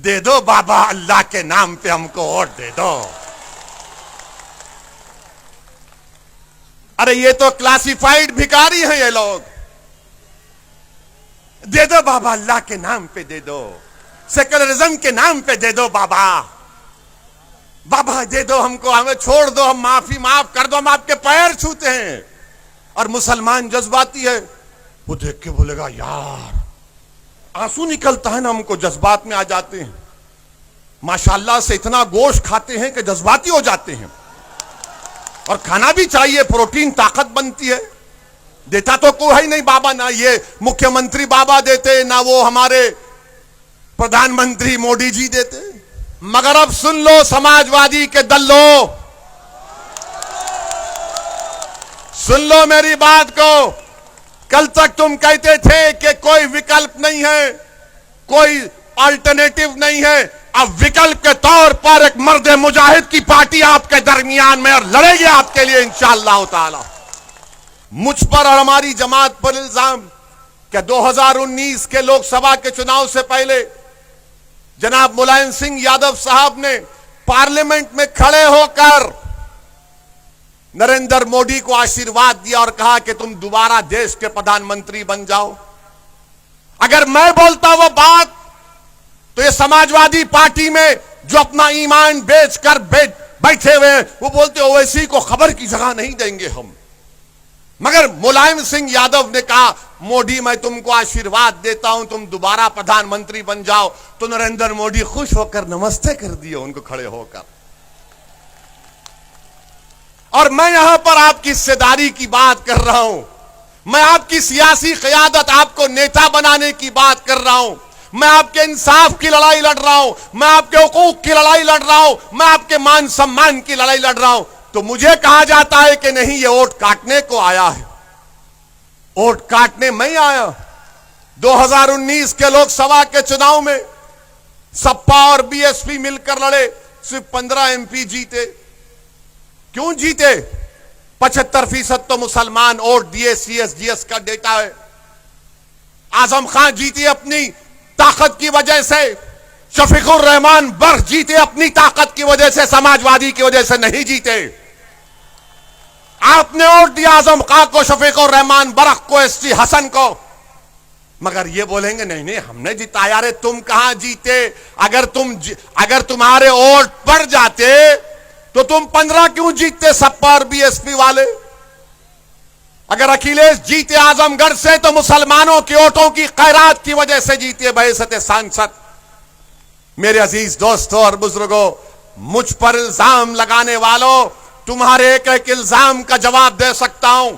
दे दो बाबा, अल्लाह के नाम पे हमको वोट दे दो। अरे ये तो क्लासिफाइड भिखारी हैं ये लोग। दे दो बाबा, अल्लाह के नाम पे दे दो, सेकुलरिज्म के नाम पे दे दो बाबा, बाबा दे दो हमको, हमें छोड़ दो, हम माफ कर दो, हम आपके पैर छूते हैं। और मुसलमान जज्बाती है, वो देख के बोलेगा यार, आंसू निकलता है ना, हमको जज्बात में आ जाते हैं। माशाल्लाह से इतना गोश्त खाते हैं कि जज्बाती हो जाते हैं। और खाना भी चाहिए, प्रोटीन ताकत बनती है। देता तो कोई है नहीं बाबा, ना ये मुख्यमंत्री बाबा देते, ना वो हमारे प्रधानमंत्री मोदी जी देते। मगर अब सुन लो समाजवादी के दल्लो, सुन लो मेरी बात को। कल तक तुम कहते थे कि कोई विकल्प नहीं है, कोई अल्टरनेटिव नहीं है। अब विकल्प के तौर पर एक मर्द मुजाहिद की पार्टी आपके दरमियान में और लड़ेगी आपके लिए इंशाअल्लाह ताला। मुझ पर और हमारी जमात पर इल्जाम क्या 2019 के लोकसभा के चुनाव से पहले जनाब मुलायम सिंह यादव साहब ने पार्लियामेंट में खड़े होकर नरेंद्र मोदी को आशीर्वाद दिया और कहा कि तुम दोबारा देश के प्रधानमंत्री बन जाओ। अगर मैं बोलता वो बात तो ये समाजवादी पार्टी में जो अपना ईमान बेचकर बैठे हुए हैं वो बोलते ओवैसी को खबर की जगह नहीं देंगे हम। मगर मुलायम सिंह यादव ने कहा मोदी मैं तुमको आशीर्वाद देता हूं, तुम दोबारा प्रधानमंत्री बन जाओ। तो नरेंद्र मोदी खुश होकर नमस्ते कर दिए उनको खड़े होकर। और मैं यहां पर आपकी हिस्सेदारी की बात कर रहा हूं, मैं आपकी सियासी क़यादत, आपको नेता बनाने की बात कर रहा हूं, मैं आपके इंसाफ की लड़ाई लड़ रहा हूं, मैं आपके हुकूक की लड़ाई लड़ रहा हूं, मैं आपके मान सम्मान की लड़ाई लड़ रहा हूं। तो मुझे कहा जाता है कि नहीं ये वोट काटने को आया है। वोट काटने मैं आया। 2019 के लोकसभा के चुनाव में सपा और बीएसपी मिलकर लड़े, सिर्फ 15 एमपी जीते। क्यों जीते? 75% तो मुसलमान वोट दिए, सीएसजीएस का डेटा है। आजम खान जीती अपनी ताकत की वजह से, शफीकुर रहमान बर्क जीते अपनी ताकत की वजह से, समाजवादी की वजह से नहीं जीते। आपने वोट दिया आजम खान को, शफीकुर रहमान बर्क को, एसटी हसन को। मगर ये बोलेंगे नहीं नहीं हमने जिताया। रे तुम कहां जीते? अगर तुम्हारे वोट पड़ जाते तो तुम 15 क्यों जीतते सपा और बीएसपी वाले? अगर अखिलेश जीते आजमगढ़ से तो मुसलमानों के वोटों की खैरात की वजह से जीते बहैसियत सांसद। मेरे अजीज दोस्तों और बुजुर्गों, मुझ पर इल्जाम लगाने वालों, तुम्हारे एक एक इल्जाम का जवाब दे सकता हूं,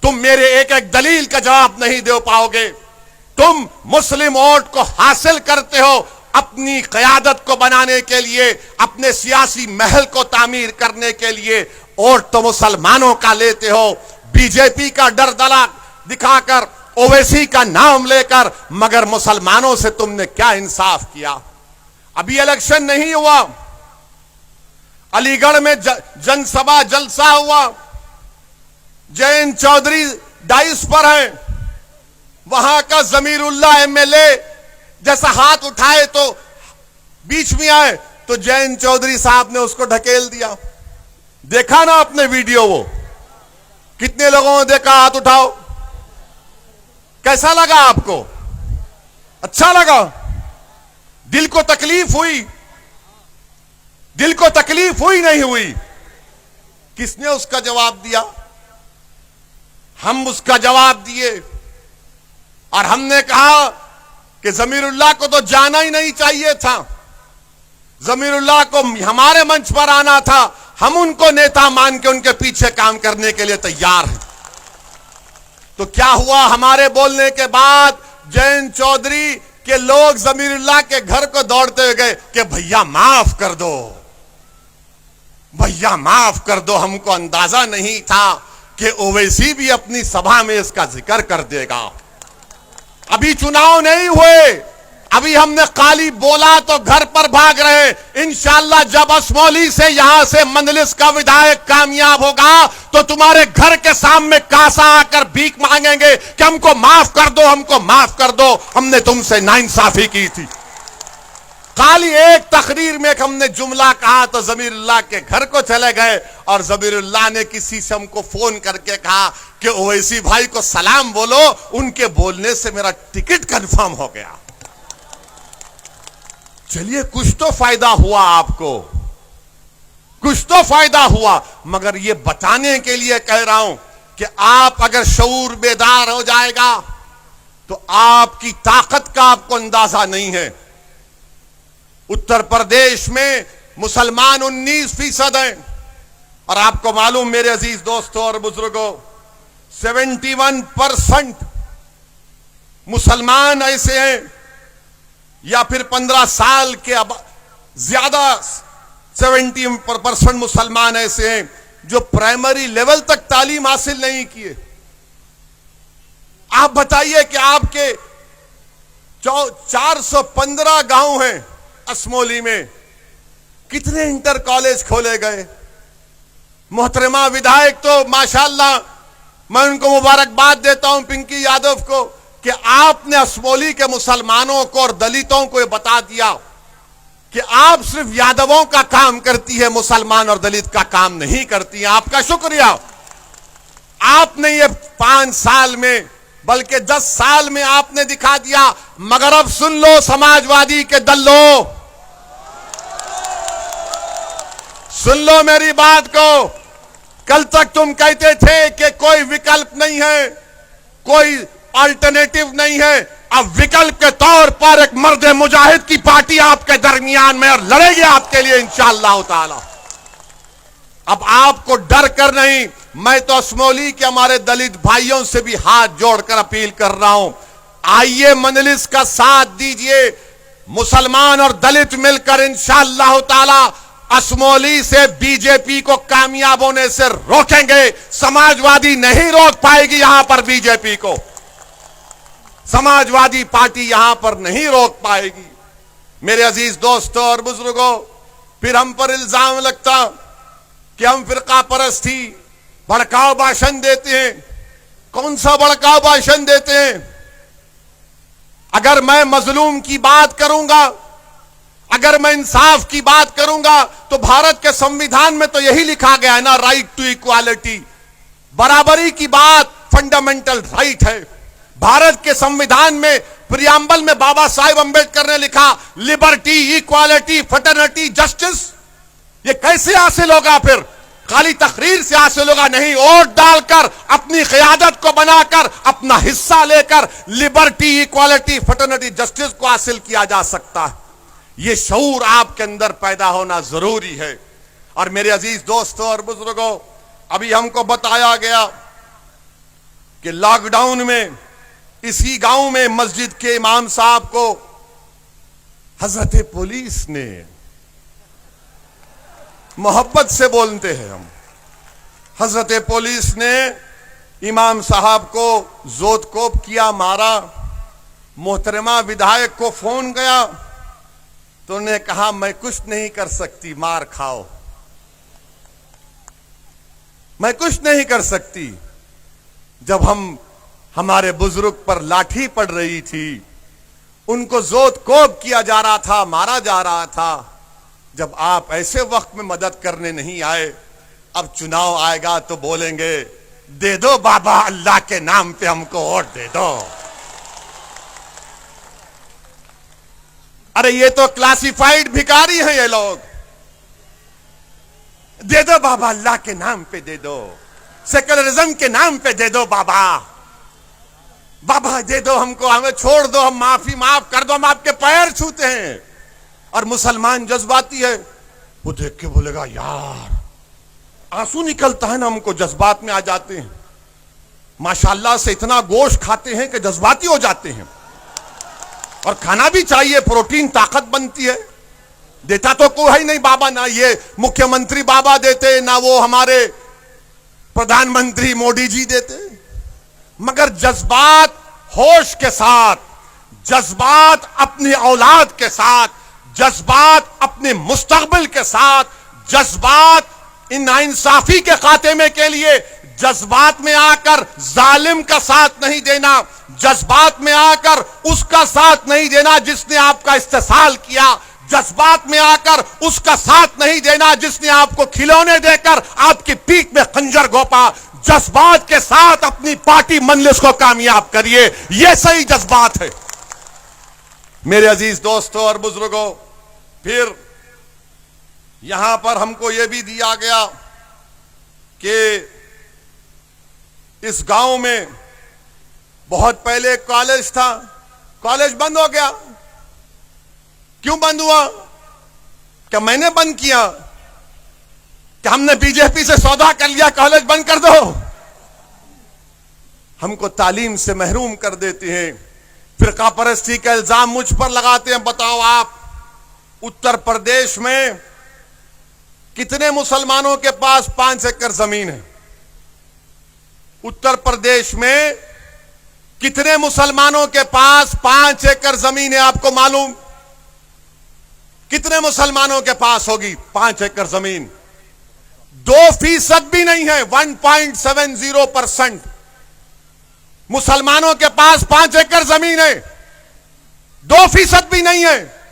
तुम मेरे एक एक दलील का जवाब नहीं दे पाओगे। तुम मुस्लिम वोट को हासिल करते हो अपनी क़यादत को बनाने के लिए, अपने सियासी महल को तामीर करने के लिए। वोट तो मुसलमानों का लेते हो, बीजेपी का डर दला दिखाकर, ओवैसी का नाम लेकर, मगर मुसलमानों से तुमने क्या इंसाफ किया? अभी इलेक्शन नहीं हुआ, अलीगढ़ में जनसभा जलसा हुआ, जयंत चौधरी डाइस पर हैं, वहां का जमीरुल्लाह एमएलए जैसा हाथ उठाए तो बीच में आए तो जयंत चौधरी साहब ने उसको ढकेल दिया। देखा ना आपने वीडियो? वो कितने लोगों ने देखा? हाथ उठाओ। कैसा लगा आपको? अच्छा लगा? दिल को तकलीफ हुई? दिल को तकलीफ हुई नहीं हुई? किसने उसका जवाब दिया? हम उसका जवाब दिए और हमने कहा कि जमीरुल्लाह को तो जाना ही नहीं चाहिए था, जमीरुल्लाह को हमारे मंच पर आना था, हम उनको नेता मान के उनके पीछे काम करने के लिए तैयार हैं। तो क्या हुआ? हमारे बोलने के बाद जयंत चौधरी के लोग जमीरुल्लाह के घर को दौड़ते हुए गए कि भैया माफ कर दो, भैया माफ कर दो, हमको अंदाजा नहीं था कि ओवैसी भी अपनी सभा में इसका जिक्र कर देगा। अभी चुनाव नहीं हुए, अभी हमने खाली बोला तो घर पर भाग रहे। इंशाअल्लाह जब असमौली से यहां से मंदलिस का विधायक कामयाब होगा तो तुम्हारे घर के सामने कासा आकर भीख मांगेंगे कि हमको माफ कर दो, हमको माफ कर दो, हमने तुमसे नाइंसाफी की थी। खाली एक तकरीर में हमने जुमला कहा तो जमीरुल्लाह के घर को चले गए और जमीरुल्लाह ने किसी से हमको फोन करके कहा कि ओवैसी भाई को सलाम बोलो, उनके बोलने से मेरा टिकट कंफर्म हो गया। चलिए, कुछ तो फायदा हुआ आपको, कुछ तो फायदा हुआ, मगर ये बताने के लिए कह रहा हूं कि आप अगर शऊर बेदार हो जाएगा तो आपकी ताकत का आपको अंदाजा नहीं है। उत्तर प्रदेश में मुसलमान 19% हैं और आपको मालूम मेरे अजीज दोस्तों और बुजुर्गों, 71% मुसलमान ऐसे हैं या फिर 15 साल के अब ज्यादा 70% मुसलमान ऐसे हैं जो प्राइमरी लेवल तक तालीम हासिल नहीं किए। आप बताइए कि आपके 415 गांव हैं असमोली में, कितने इंटर कॉलेज खोले गए। मोहतरमा विधायक तो माशाअल्लाह, मैं उनको मुबारकबाद देता हूं, पिंकी यादव को, कि आपने असमोली के मुसलमानों को और दलितों को यह बता दिया कि आप सिर्फ यादवों का काम करती है, मुसलमान और दलित का काम नहीं करती है। आपका शुक्रिया। आपने ये 5 साल में बल्कि 10 साल में आपने दिखा दिया। मगर अब सुन लो समाजवादी के दल्लो, सुन लो मेरी बात को। कल तक तुम कहते थे कि कोई विकल्प नहीं है, कोई अल्टरनेटिव नहीं है। अब विकल्प के तौर पर एक मर्द मुजाहिद की पार्टी आपके दरमियान में और लड़ेगी आपके लिए इंशाअल्लाह ताला। अब आपको डर कर नहीं, मैं तो असमोली के हमारे दलित भाइयों से भी हाथ जोड़कर अपील कर रहा हूं, आइए मजलिस का साथ दीजिए। मुसलमान और दलित मिलकर इंशाअल्लाह ताला असमोली से बीजेपी को कामयाब होने से रोकेंगे। समाजवादी नहीं रोक पाएगी यहां पर बीजेपी को, समाजवादी पार्टी यहां पर नहीं रोक पाएगी। मेरे अजीज दोस्तों और बुजुर्गों, फिर हम पर इल्जाम लगता कि हम फिरका परस्ती भड़काऊ भाषण देते हैं। कौन सा भड़काऊ भाषण देते हैं? अगर मैं मजलूम की बात करूंगा, अगर मैं इंसाफ की बात करूंगा, तो भारत के संविधान में तो यही लिखा गया है ना, राइट टू इक्वालिटी, बराबरी की बात फंडामेंटल राइट है। भारत के संविधान में प्रियम्बल में बाबा साहेब अंबेडकर ने लिखा लिबर्टी, इक्वालिटी, फ्रेटर्निटी, जस्टिस। ये कैसे हासिल होगा? फिर खाली तकरीर से हासिल होगा नहीं, वोट डालकर, अपनी क़यादत को बनाकर, अपना हिस्सा लेकर लिबर्टी, इक्वालिटी, फ्रेटर्निटी, जस्टिस को हासिल किया जा सकता है। ये शऊर आपके अंदर पैदा होना जरूरी है। और मेरे अजीज दोस्तों और बुजुर्गों, अभी हमको बताया गया कि लॉकडाउन में इसी गांव में मस्जिद के इमाम साहब को हजरत पुलिस ने, मोहब्बत से बोलते हैं हम, हजरत पुलिस ने इमाम साहब को जोतकोप किया, मारा। मोहतरमा विधायक को फोन गया तो उन्हें कहा मैं कुछ नहीं कर सकती, मार खाओ, मैं कुछ नहीं कर सकती। जब हमारे बुजुर्ग पर लाठी पड़ रही थी, उनको जोतकोप किया जा रहा था, मारा जा रहा था, जब आप ऐसे वक्त में मदद करने नहीं आए, अब चुनाव आएगा तो बोलेंगे दे दो बाबा, अल्लाह के नाम पे हमको वोट दे दो। अरे ये तो क्लासिफाइड भिखारी हैं ये लोग। दे दो बाबा, अल्लाह के नाम पे दे दो, सेकुलरिज्म के नाम पे दे दो बाबा, बाबा दे दो हमको, हमें छोड़ दो, हम माफ कर दो, हम आपके पैर छूते हैं। और मुसलमान जज्बाती है, वो देख के बोलेगा यार, आंसू निकलता है ना, हमको जज्बात में आ जाते हैं। माशाअल्लाह से इतना गोश्त खाते हैं कि जज्बाती हो जाते हैं। और खाना भी चाहिए, प्रोटीन, ताकत बनती है। देता तो कोई है नहीं बाबा, ना ये मुख्यमंत्री बाबा देते, ना वो हमारे प्रधानमंत्री मोदी जी देते। मगर जज्बात होश के साथ, जज्बात अपनी औलाद के साथ, जज्बात अपने मुस्तकबिल के साथ, जज्बात इन नाइंसाफी के खात्मे के लिए जज्बात में आकर जालिम का साथ नहीं देना, जज्बात में आकर उसका साथ नहीं देना जिसने आपका इस्तेसाल किया, जज्बात में आकर उसका साथ नहीं देना जिसने आपको खिलौने देकर आपकी पीठ में खंजर घोंपा। जज्बात के साथ अपनी पार्टी मंजिल को कामयाब करिए, यह सही जज्बात है। मेरे अजीज दोस्तों और बुजुर्गों, फिर यहां पर हमको यह भी दिया गया कि इस गांव में बहुत पहले कॉलेज था, कॉलेज बंद हो गया। क्यों बंद हुआ? क्या मैंने बंद किया? क्या हमने बीजेपी से सौदा कर लिया कॉलेज बंद कर दो? हमको तालीम से महरूम कर देते हैं, फिरका परस्ती का इल्जाम मुझ पर लगाते हैं। बताओ आप, उत्तर प्रदेश में कितने मुसलमानों के पास 5 एकड़ जमीन है? उत्तर प्रदेश में कितने मुसलमानों के पास 5 एकड़ जमीन है? आपको मालूम? कितने मुसलमानों के पास होगी 5 एकड़ जमीन? 2% भी नहीं है। 1.70% मुसलमानों के पास 5 एकड़ जमीन है, 2% भी नहीं है।